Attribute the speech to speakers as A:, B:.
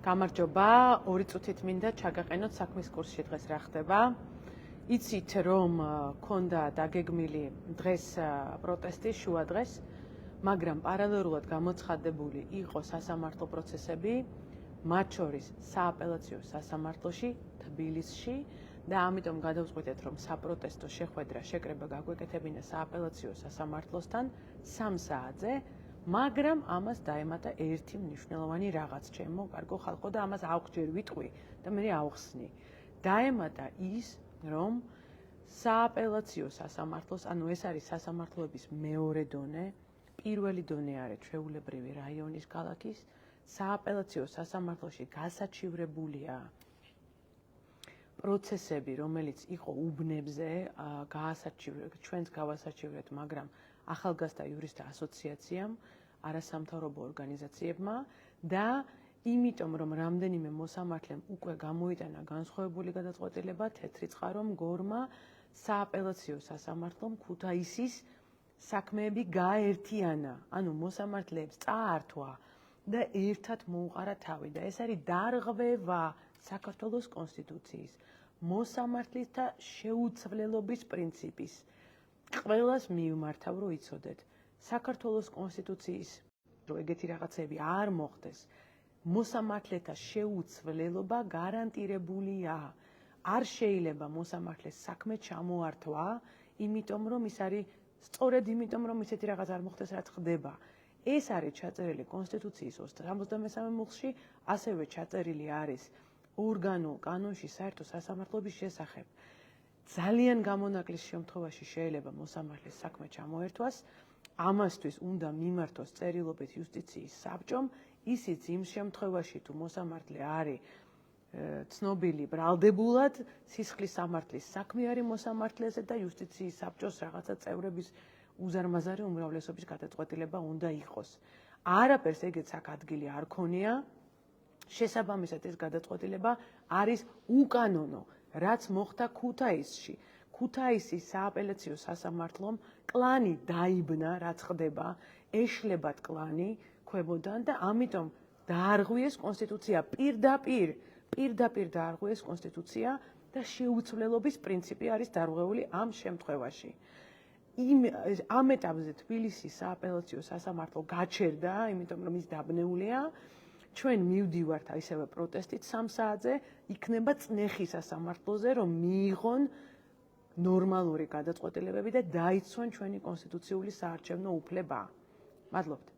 A: გამარჯობა, 2 წუთით მინდა ჩაგაყენოთ საქმის კურსში დღეს რა ხდება. იცით რომ ქონდა დაგეგმილი დღეს პროტესტი შუა დღეს, მაგრამ პარალელურად გამოცხადებული იყო სასამართლო პროცესები, მათ შორის სააპელაციო სასამართლოში, თბილისში და ამიტომ გადავწყვიტეთ რომ საპროტესტო შეხვედრა შეკრება გაგვეკეთებინა სააპელაციო სასამართლოსთან 3 საათზე. მაგრამ ამას დაემატა ერთი მნიშვნელოვანი რაღაც, ჩემო კარგო ხალხო და ამას აუხჯერ ვიტყვი და მე აუხსნი. დაემატა ის, რომ სააპელაციო სასამართლოს, ანუ ეს არის სასამართლოების მეორე დონე, პირველი დონე არის ჩვეულებრივი რაიონის ქალაქის, სააპელაციო სასამართლოში გასაჩივრებულია პროცესები, რომელიც იყო უბნებზე, ჩვენს გავასაჩივრეთ, მაგრამ ახალგაზრდა იურისტთა ასოციაციამ, არასამთავრობო ორგანიზაციებმა და იმიტომ რომ რამდენიმე მოსამართლემ უკვე გამოიტანა განსხვავებული გადაწყვეტილება, თეთრი წყარომ, გორმა, სააპელაციო სასამართლომ ქუთაისის საქმეები გააერთიანა, ანუ მოსამართლეებს წაართვა და ერთად მოუყარა თავი და ეს არის დარღვევა საქართველოს კონსტიტუციის, მოსამართლეთა შეუცვლელობის პრინციპის. ყველას მივმართავ რომ იცოდეთ, საქართველოს კონსტიტუციის რომ ეგეთი რაღაცები არ მოხდეს, მოსამართლეთა შეუცვლელობა გარანტირებულია. არ შეიძლება მოსამართლეს საქმე ჩამოართვა, იმიტომ რომ ის არის სწორედ იმიტომ რომ ისეთი რაღაც არ მოხდეს, რაც ხდება. ეს არის ჩაწერილი კონსტიტუციის 73 მუხლში, ასევე ჩაწერილი არის ორგანულ კანონში საერთო სასამართლოების შესახებ. ძალიან გამონაკლის შემთხვევაში შეიძლება მოსამართლის საქმე ჩამოერთვას, ამასთვის უნდა მიმართოს წერილობით იუსტიციის საბჭომ, ისიც იმ შემთხვევაში თუ მოსამართლე არის ცნობილი ბრალდებულად, სისხლის სამართლის საქმე არის მოსამართლეზე და იუსტიციის საბჭოს რაღაცა წევრების უზარმაზარი უმრავლესობის გადაწყვეტილება უნდა იყოს. არაფერს ეგეც აქ ადგილი არ ქონია, შესაბამისად ეს გადაწყვეტილება არის უკანონო. რაც მოხდა ქუთაისში. ქუთაისის სააპელაციო სასამართლომ კლანი დაიბნა, რაც ხდება, ეშლებათ კლანი ქვებოდან და ამიტომ დაარღვიეს კონსტიტუცია პირდაპირ დაარღვიეს კონსტიტუცია და შეუცვლელობის პრინციპი არის დარღვეული ამ შემთხვევაში. ამ ეტაპზე თბილისის სააპელაციო სასამართლო გაჩერდა, იმიტომ რომ ის დაბნეულია. ჩვენ მივდივართ ისევე პროტესტით 3 საათზე, იქნება წნეხი სასამართლოზე, რომ მიიღონ ნორმალური გადაწყვეტილებები და დაიცვან ჩვენი კონსტიტუციური საარჩევნო უფლება. მადლობთ.